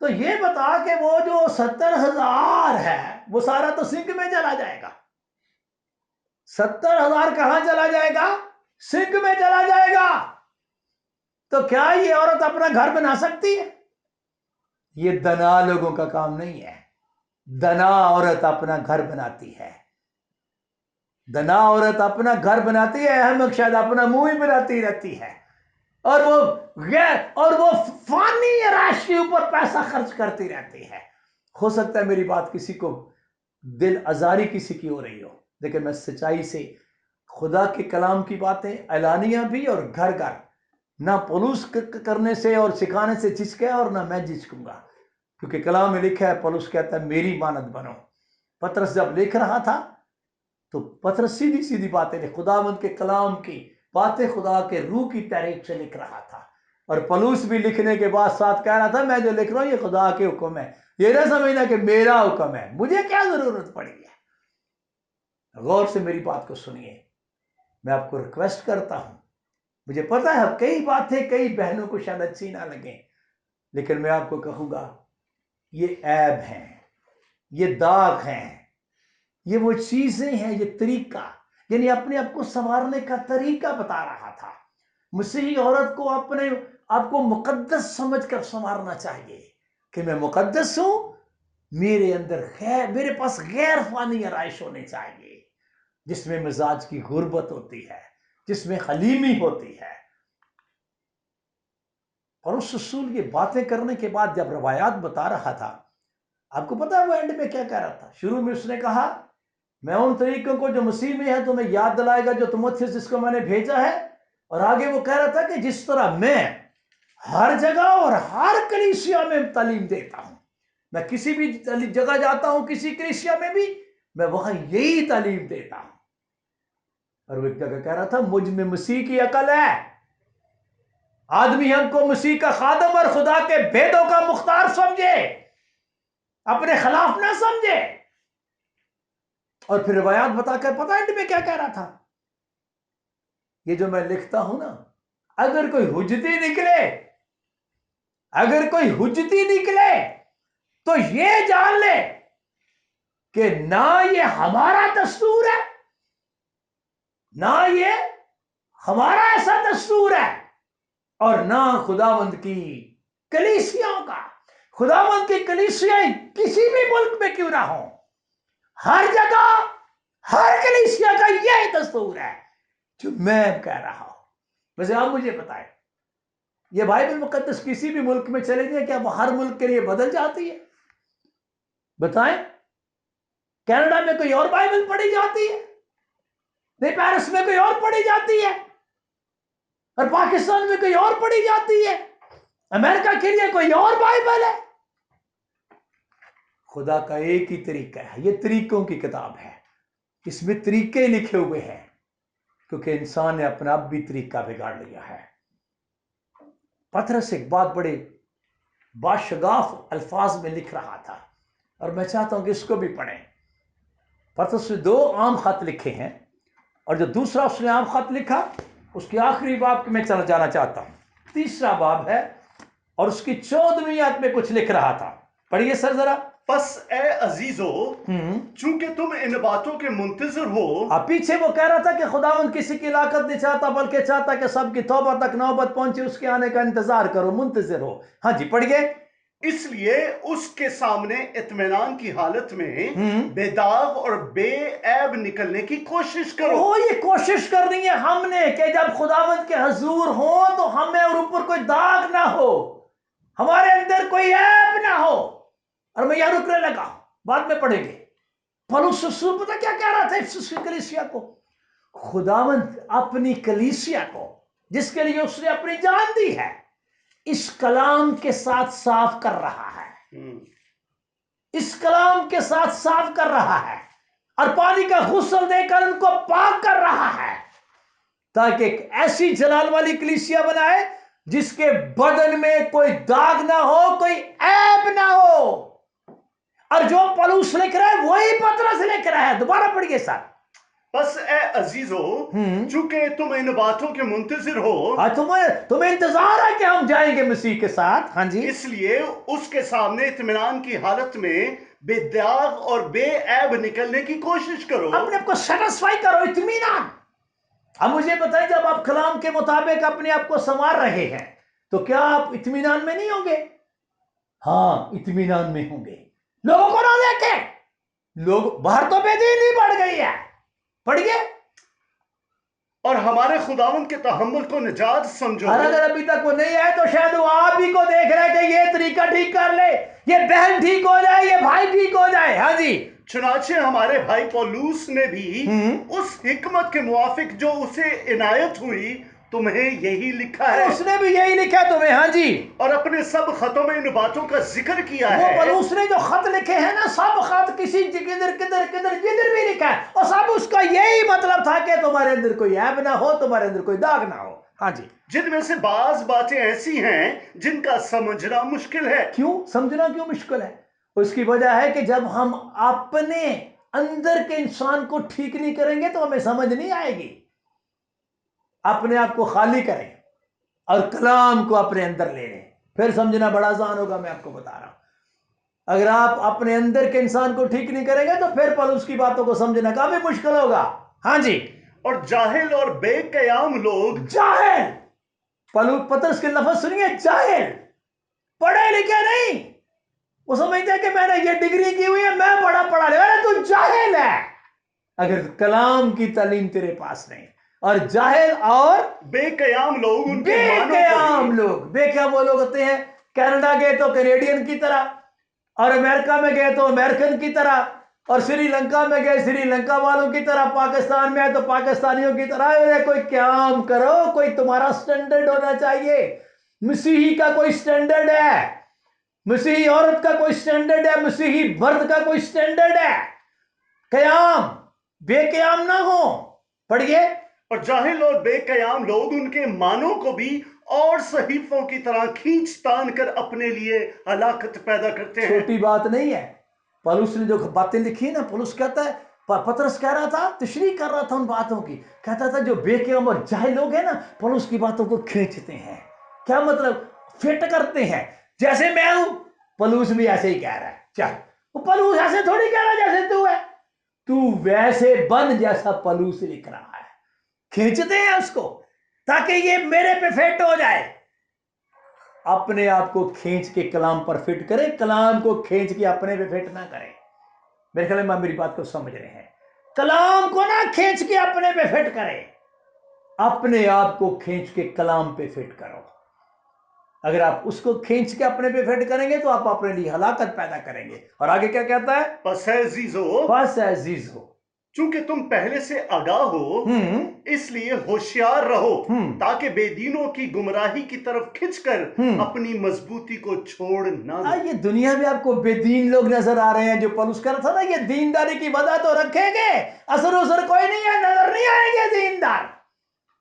تو یہ بتا کہ وہ جو 70,000 ہے وہ سارا تو سنک میں چلا جائے گا. 70,000 کہاں چلا جائے گا؟ سنک میں چلا جائے گا. تو کیا یہ عورت اپنا گھر بنا سکتی ہے؟ یہ دنا لوگوں کا کام نہیں ہے. دنا عورت اپنا گھر بناتی ہے. دنا عورت اپنا گھر بناتی ہے. احمق شاید اپنا منہ ہی بناتی رہتی ہے اور وہ فانی عیش کے اوپر پیسہ خرچ کرتی رہتی ہے. ہو سکتا ہے میری بات کسی کو دل آزاری کسی کی ہو رہی ہو، لیکن میں سچائی سے خدا کے کلام کی باتیں اعلانیہ بھی اور گھر گھر نہ پولوس کرنے سے اور سکھانے سے جھجکے اور نہ میں جھجکوں گا، کیونکہ کلام میں لکھا ہے، پولوس کہتا ہے میری مانند بنو. پطرس جب لکھ رہا تھا تو پطرس سیدھی سیدھی باتیں خداوند کے کلام کی باتیں خدا کے روح کی تحریک سے لکھ رہا تھا، اور پولوس بھی لکھنے کے بعد ساتھ کہہ رہا تھا میں جو لکھ رہا ہوں یہ خدا کے حکم ہے، یہ نہ سمجھنا کہ میرا حکم ہے، مجھے کیا ضرورت پڑی ہے. غور سے میری بات کو سنیے. میں آپ کو ریکویسٹ کرتا ہوں، مجھے پتا ہے کئی باتیں کئی بہنوں کو شاید اچھی نہ لگیں، لیکن میں آپ کو کہوں گا یہ عیب ہیں، یہ داغ ہیں، یہ وہ چیزیں ہیں، یہ طریقہ، یعنی اپنے آپ کو سنوارنے کا طریقہ بتا رہا تھا. مسیحی عورت کو اپنے آپ کو مقدس سمجھ کر سنوارنا چاہیے کہ میں مقدس ہوں، میرے اندر میرے پاس غیر فانی آرائش ہونی چاہیے جس میں مزاج کی غربت ہوتی ہے، جس میں حلیمی ہوتی ہے. اور اس رسول یہ باتیں کرنے کے بعد جب روایات بتا رہا تھا، آپ کو پتا ہے وہ اینڈ میں کیا کہہ رہا تھا؟ شروع میں اس نے کہا میں ان طریقوں کو جو مسیح میں ہے تمہیں یاد دلائے گا جو تیموتھیوس جس کو میں نے بھیجا ہے. اور آگے وہ کہہ رہا تھا کہ جس طرح میں ہر جگہ اور ہر کلیسیا میں تعلیم دیتا ہوں، میں کسی بھی جگہ جاتا ہوں، کسی کلیسیا میں بھی میں وہاں یہی تعلیم دیتا ہوں. اور وہ ایک جگہ کہہ رہا تھا مجھ میں مسیح کی عقل ہے، آدمی ہم کو مسیح کا خادم اور خدا کے بھیدوں کا مختار سمجھے، اپنے خلاف نہ سمجھے. اور پھر روایات بتا کر پتہ ہے میں کیا کہہ رہا تھا؟ یہ جو میں لکھتا ہوں نا، اگر کوئی حجتی نکلے تو یہ جان لے کہ نہ یہ ہمارا دستور ہے، نہ یہ ہمارا ایسا دستور ہے، اور نہ خداوند کی کلیسیاؤں کا. خداوند کی کلیسیاں کسی بھی ملک میں کیوں نہ ہوں، ہر جگہ ہر کلیسیا کا یہ دستور ہے جو میں کہہ رہا ہوں. ویسے آپ مجھے بتائیں یہ بائبل مقدس کسی بھی ملک میں چلے جائے کیا وہ ہر ملک کے لیے بدل جاتی ہے؟ بتائیں. کینیڈا میں کوئی اور بائبل پڑھی جاتی ہے؟ نہیں. پیرس میں کوئی اور پڑھی جاتی ہے؟ اور پاکستان میں کوئی اور پڑھی جاتی ہے؟ امریکہ کے لیے کوئی اور بائبل ہے؟ خدا کا ایک ہی طریقہ ہے. یہ طریقوں کی کتاب ہے، اس میں طریقے لکھے ہوئے ہیں، کیونکہ انسان نے اپنا اب بھی طریقہ بگاڑ لیا ہے. پطرس ایک بات بڑے باشگاف الفاظ میں لکھ رہا تھا، اور میں چاہتا ہوں کہ اس کو بھی پڑھیں. پطرس نے 2 عام خط لکھے ہیں، اور جو دوسرا اس نے عام خط لکھا اس کی آخری باب میں چلا جانا چاہتا ہوں. 3 باب ہے اور اس کی 14ویں آیت میں کچھ لکھ رہا تھا. پڑھیے سر ذرا. پس اے عزیزو، چونکہ تم ان باتوں کے منتظر ہو. پیچھے وہ کہہ رہا تھا کہ خداوند کسی کی ہلاکت نہیں چاہتا بلکہ چاہتا کہ سب کی توبہ تک نوبت پہنچے، اس کے آنے کا انتظار کرو، منتظر ہو. ہاں جی پڑھیے. اس لیے اس کے سامنے اطمینان کی حالت میں بے داغ اور بے عیب نکلنے کی کوشش کرو. یہ کوشش کرنی ہے ہم نے کہ جب خداوند کے حضور ہو تو ہمیں اور اوپر کوئی داغ نہ ہو، ہمارے اندر کوئی عیب نہ ہو. اور میں یہاں رکنے لگا، بعد میں پڑھیں گے. پولس رسول پتہ کیا کہہ رہا تھا افسس کی کلیسیا کو؟ خداوند اپنی کلیسیا کو جس کے لیے اس نے اپنی جان دی ہے اس کلام کے ساتھ صاف کر رہا ہے، اس کلام کے ساتھ صاف کر رہا ہے، اور پانی کا غسل دے کر ان کو پاک کر رہا ہے، تاکہ ایک ایسی جلال والی کلیسیا بنائے جس کے بدن میں کوئی داغ نہ ہو، کوئی عیب نہ ہو. اور جو پولس لکھ رہا ہے وہی پطرس لکھ رہا ہے. دوبارہ پڑھیے سر. بس اے عزیزو، چونکہ تم ان باتوں کے منتظر ہو، تمہیں انتظار ہے کہ ہم جائیں گے مسیح کے ساتھ، ہاں جی، اس لیے اس کے سامنے اطمینان کی حالت میں بے داغ اور بے عیب نکلنے کی کوشش کرو۔ اپنے آپ کو سیٹسفائی کرو، اطمینان۔ اب مجھے بتائیں، جب آپ کلام کے مطابق اپنے آپ کو سنوار رہے ہیں تو کیا آپ اطمینان میں نہیں ہوں گے؟ ہاں، اطمینان میں ہوں گے۔ لوگوں کو نہ دیکھیں، لوگ باہر تو بے دینی بڑھ گئی ہے، پڑھیے۔ اور ہمارے خداوند کے تحمل کو نجات سمجھو۔ اور اگر ابھی تک وہ نہیں آئے تو شاید وہ آپ ہی کو دیکھ رہے کہ یہ طریقہ ٹھیک کر لے، یہ بہن ٹھیک ہو جائے، یہ بھائی ٹھیک ہو جائے، ہاں جی۔ چنانچہ ہمارے بھائی پولوس نے بھی اس حکمت کے موافق جو اسے عنایت ہوئی تمہیں یہی لکھا ہے، اس نے بھی یہی لکھا تمہیں، ہاں جی۔ اور اپنے سب خطوں میں ان باتوں کا ذکر کیا وہ ہے۔ پولوس نے جو خط لکھے ہیں نا، سب خط کسی کدھر جدھر بھی لکھا ہے، اور سب اس کا یہی مطلب تھا کہ تمہارے اندر کوئی عیب نہ ہو، تمہارے اندر کوئی داغ نہ ہو، ہاں جی۔ جن میں سے بعض باتیں ایسی ہیں جن کا سمجھنا مشکل ہے۔ کیوں سمجھنا کیوں مشکل ہے؟ اس کی وجہ ہے کہ جب ہم اپنے اندر کے انسان کو ٹھیک نہیں کریں گے تو ہمیں سمجھ نہیں آئے گی۔ اپنے آپ کو خالی کریں اور کلام کو اپنے اندر لے لیں، پھر سمجھنا بڑا آسان ہوگا۔ میں آپ کو بتا رہا ہوں، اگر آپ اپنے اندر کے انسان کو ٹھیک نہیں کریں گے تو پھر پولوس کی باتوں کو سمجھنا کافی مشکل ہوگا، ہاں جی۔ اور جاہل اور بے قیام لوگ، جاہل، پطرس کے لفظ سنیے، جاہل، پڑھے لکھے نہیں۔ وہ سمجھتے ہیں کہ میں نے یہ ڈگری کی ہوئی ہے، میں پڑھا ارے تو جاہل ہے اگر کلام کی تعلیم تیرے پاس نہیں۔ اور جاہل اور بے قیام لوگ ان کے بے معنوں قیام کو بھی، لوگ، بے قیام وہ لوگ ہوتے ہیں کینیڈا گئے تو کینیڈین کی طرح، اور امریکہ میں گئے تو امریکن کی طرح، اور سری لنکا میں گئے سری لنکا والوں کی طرح، پاکستان میں آئے تو پاکستانیوں کی طرح۔ کوئی قیام کرو، کوئی تمہارا سٹینڈرڈ ہونا چاہیے۔ مسیحی کا کوئی سٹینڈرڈ ہے، مسیحی عورت کا کوئی سٹینڈرڈ ہے، مسیحی مرد کا کوئی سٹینڈرڈ ہے۔ قیام، بے قیام نہ ہو، پڑھیے۔ اور جاہل اور بے قیام لوگ ان کے معنوں کو بھی اور صحیفوں کی طرح کھینچ تان کر اپنے لیے ہلاکت پیدا کرتے ہیں۔ چھوٹی بات نہیں ہے۔ پولوس نے جو باتیں لکھی نا، پولوس کہتا ہے، پطرس کہہ رہا تھا، تشریح کر رہا تھا ان باتوں کی، کہتا تھا جو بے قیام اور جاہل لوگ ہیں نا، پولوس کی باتوں کو کھینچتے ہیں۔ کیا مطلب؟ فٹ کرتے ہیں، جیسے میں ہوں پولوس بھی ایسے ہی کہہ رہا ہے، چل وہ پولوس ایسے تھوڑی کہہ رہا ہے جیسے تو ہے، تو ویسے بن جیسا پولوس لکھ رہا ہے۔ کھینچتے ہیں اس کو تاکہ یہ میرے پہ فٹ ہو جائے۔ اپنے آپ کو کھینچ کے کلام پر فٹ کرے، کلام کو کھینچ کے اپنے پہ فٹ نہ کرے۔ میرے خیال میں آپ میری بات کو سمجھ رہے ہیں۔ کلام کو نہ کھینچ کے اپنے پہ فٹ کرے، اپنے آپ کو کھینچ کے کلام پہ فٹ کرو۔ اگر آپ اس کو کھینچ کے اپنے پہ فٹ کریں گے تو آپ اپنے لیے ہلاکت پیدا کریں گے۔ اور آگے کیا کہتا ہے؟ پس اے عزیزو، بس عزیز ہو، چونکہ تم پہلے سے آگاہ ہو، اس لیے ہوشیار رہو تاکہ بے دینوں کی گمراہی کی طرف کھنچ کر اپنی مضبوطی کو چھوڑ نہ دو۔ یہ دنیا میں آپ کو بے دین لوگ نظر آ رہے ہیں، جو پولس کر رہا تھا نا، یہ دینداری کی وجہ تو رکھیں گے، اثر کوئی نہیں ہے، نظر نہیں آئیں گے دیندار،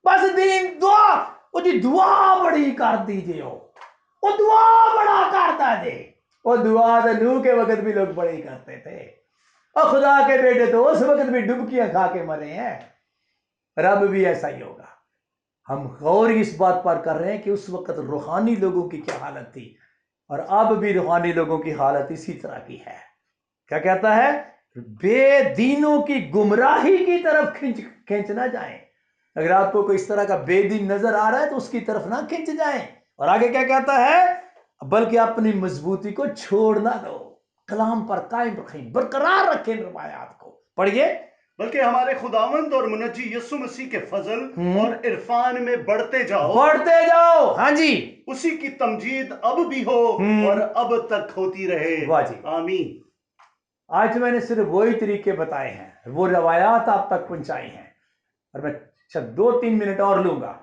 بس دین دعا، وہ جی دعا بڑی کر دیجئے ہو، وہ دعا بڑا کرتا دے، وہ دعا تو نوح کے وقت بھی لوگ بڑی کرتے تھے، اور خدا کے بیٹے تو اس وقت بھی ڈبکیاں کھا کے مرے ہیں۔ رب بھی ایسا ہی ہوگا۔ ہم غور اس بات پر کر رہے ہیں کہ اس وقت روحانی لوگوں کی کیا حالت تھی، اور اب بھی روحانی لوگوں کی حالت اسی طرح کی ہے۔ کیا کہتا ہے؟ بے دینوں کی گمراہی کی طرف کھینچ نہ جائیں۔ اگر آپ کو کوئی اس طرح کا بے دین نظر آ رہا ہے تو اس کی طرف نہ کھینچ جائیں۔ اور آگے کیا کہتا ہے؟ بلکہ اپنی مضبوطی کو چھوڑ نہ دو، کلام پر قائم رکھیں، برقرار رکھیں روایات کو، پڑھیے۔ بلکہ ہمارے خداوند اور منجی یسوع مسیح کے فضل اور عرفان میں بڑھتے جاؤ، بڑھتے جاؤ، ہاں جی، اسی کی تمجید اب بھی ہو اور اب تک ہوتی رہے، واہ جی۔ آمین۔ آج میں نے صرف وہی طریقے بتائے ہیں، وہ روایات آپ تک پہنچائی ہیں، اور میں 2-3 منٹ اور لوں گا۔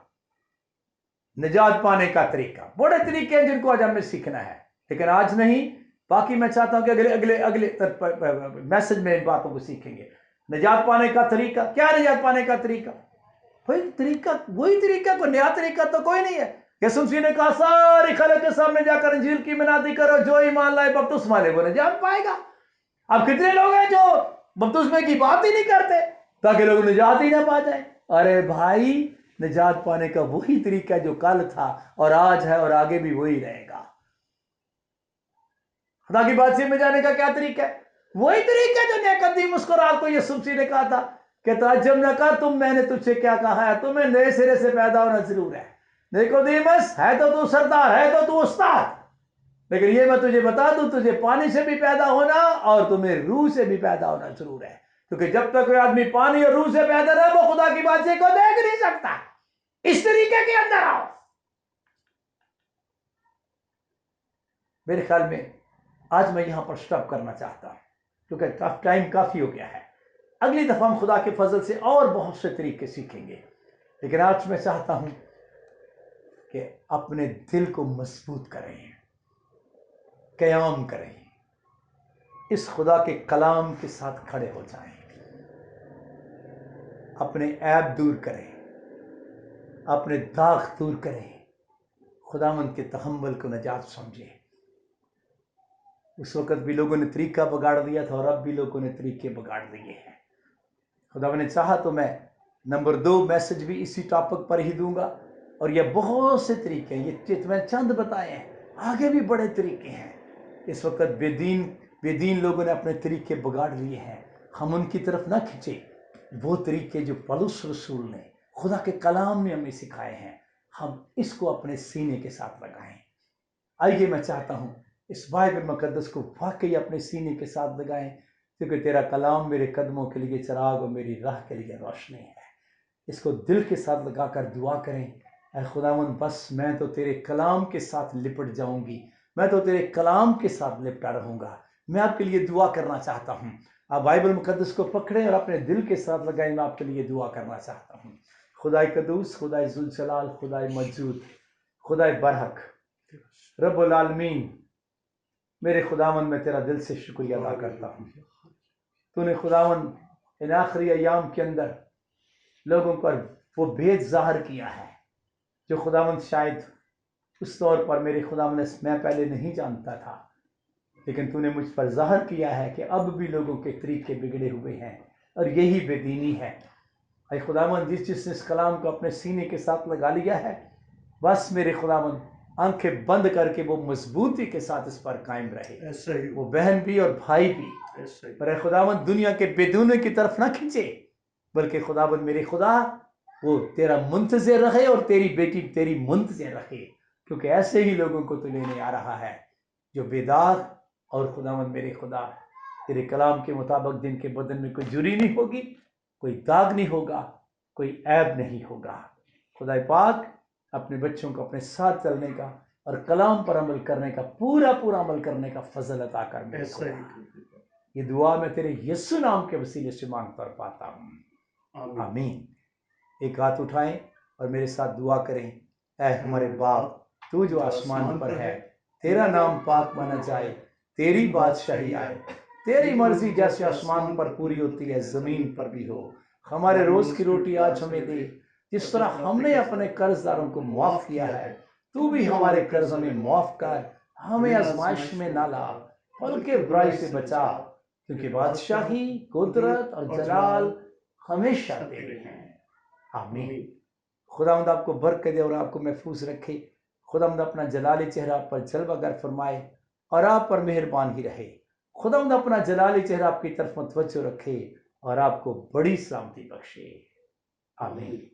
نجات پانے کا طریقہ، بڑے طریقے ہیں جن کو آج ہمیں سیکھنا ہے، لیکن آج نہیں، باقی میں چاہتا ہوں کہ اگلے میسج میں ان باتوں کو سیکھیں گے۔ نجات پانے کا طریقہ کیا؟ نجات پانے کا طریقہ وہی طریقہ، کوئی نیا طریقہ تو کوئی نہیں ہے۔ یسوع مسیح نے کہا ساری خلق کے سامنے جا کر انجیل کی منادی کرو، جو ایمان لائے بپتسمہ لے وہ نجات پائے گا۔ اب کتنے لوگ ہیں جو بپتسمے کی بات ہی نہیں کرتے؟ تاکہ لوگ نجات ہی نہ پا جائیں. ارے بھائی نجات پانے کا وہی طریقہ جو کل تھا اور آج ہے اور آگے بھی وہی رہے گا. خدا کی بادشاہی میں جانے کا کیا طریقہ ہے؟ وہی طریقہ جو نیقدیموس کو رات کو یسوع مسیح نے کہا تھا کہ تعجب نہ کر، میں نے تجھ سے کیا کہا ہے، تمہیں نئے سرے سے پیدا ہونا ضرور ہے. نیقدیموس ہے تو سردار، ہے تو استاد، لیکن یہ میں تجھے بتا دوں تجھے پانی سے بھی پیدا ہونا اور تمہیں روح سے بھی پیدا ہونا ضرور ہے، کیونکہ جب تک کوئی آدمی پانی اور روح سے پیدا نہ وہ خدا کی بادشاہی کو دیکھ نہیں سکتا. اس طریقے کے اندر آؤ. میرے خیال میں آج میں یہاں پر سٹاپ کرنا چاہتا ہوں کیونکہ ٹائم کافی ہو گیا ہے. اگلی دفعہ ہم خدا کے فضل سے اور بہت سے طریقے سیکھیں گے، لیکن آج میں چاہتا ہوں کہ اپنے دل کو مضبوط کریں، قیام کریں، اس خدا کے کلام کے ساتھ کھڑے ہو جائیں، اپنے عیب دور کریں، اپنے داغ دور کریں، خداوند کے تحمل کو نجات سمجھیں. اس وقت بھی لوگوں نے طریقہ بگاڑ دیا تھا اور اب بھی لوگوں نے طریقے بگاڑ دیے ہیں. خدا نے چاہا تو میں نمبر 2 میسج بھی اسی ٹاپک پر ہی دوں گا، اور یہ بہت سے طریقے ہیں، یہ میں چند بتائے ہیں، آگے بھی بڑے طریقے ہیں. اس وقت بے دین لوگوں نے اپنے طریقے بگاڑ لیے ہیں، ہم ان کی طرف نہ کھنچے. وہ طریقے جو پولس رسول نے خدا کے کلام میں ہمیں سکھائے ہیں، ہم اس کو اپنے سینے کے ساتھ لگائیں. آئیے میں چاہتا ہوں اس بائبل مقدس کو واقعی اپنے سینے کے ساتھ لگائیں، کیونکہ تیرا کلام میرے قدموں کے لیے چراغ اور میری راہ کے لیے روشنی ہے. اس کو دل کے ساتھ لگا کر دعا کریں، اے خداوند بس میں تو تیرے کلام کے ساتھ لپٹ جاؤں گی، میں تو تیرے کلام کے ساتھ لپٹا رہوں گا. میں آپ کے لیے دعا کرنا چاہتا ہوں. آپ بائبل مقدس کو پکڑیں اور اپنے دل کے ساتھ لگائیں. میں آپ کے لیے دعا کرنا چاہتا ہوں. خدائے قدوس، خدائے ذوالجلال، خدائے موجود، خدائے برحق، رب العالمین، میرے خداوند میں تیرا دل سے شکریہ ادا کرتا ہوں. تو نے خداوند ان آخری ایام کے اندر لوگوں پر وہ بھید ظاہر کیا ہے جو خداوند شاید اس طور پر میرے خداوند میں پہلے نہیں جانتا تھا، لیکن تو نے مجھ پر ظاہر کیا ہے کہ اب بھی لوگوں کے طریقے بگڑے ہوئے ہیں اور یہی بے دینی ہے. اے خداوند جس نے اس کلام کو اپنے سینے کے ساتھ لگا لیا ہے، بس میرے خداوند آنکھیں بند کر کے وہ مضبوطی کے ساتھ اس پر قائم رہے، وہ بہن بھی اور بھائی بھی. پر اے خداوند دنیا کے بے دینوں کی طرف نہ کھنچے، بلکہ خداوند میرے خدا وہ تیرا منتظر رہے اور تیری بیٹی تیری منتظر رہے، کیونکہ ایسے ہی لوگوں کو تو لینے آ رہا ہے جو بے داغ اور خداوند میرے خدا تیرے کلام کے مطابق جن کے بدن میں کوئی جری نہیں ہوگی، کوئی داغ نہیں ہوگا، کوئی عیب نہیں ہوگا. خدا پاک اپنے بچوں کو اپنے ساتھ چلنے کا اور کلام پر عمل کرنے کا پورا عمل کرنے کا فضل عطا کر میرے خدا. یہ دعا میں تیرے یسوع نام کے وسیلے سے مانگتا اور پاتا ہوں، آمین. ایک ہاتھ اٹھائیں اور میرے ساتھ دعا کریں. اے ہمارے باپ تو جو آسمان پر ہے، تیرا نام پاک مانا جائے، تیری بادشاہی آئے، تیری مرضی جیسے آسمان پر پوری ہوتی ہے زمین پر بھی ہو. ہمارے روز کی روٹی آج ہمیں دے، جس طرح ہم نے اپنے قرض داروں کو معاف کیا ہے تو بھی ہمارے قرض ہمیں معاف کر. ہمیں آزمائش میں نہ لا بلکہ برائی سے بچا، کیونکہ بادشاہی، قدرت اور جلال ہمیشہ تیرے ہیں، آمین. خداوند آپ کو برکت دے اور آپ کو محفوظ رکھے. خداوند اپنا جلالی چہرہ آپ پر جلوہ گر فرمائے اور آپ پر مہربان ہی رہے. خداوند اپنا جلالی چہرہ آپ کی طرف متوجہ رکھے اور آپ کو بڑی سلامتی بخشے، آمین.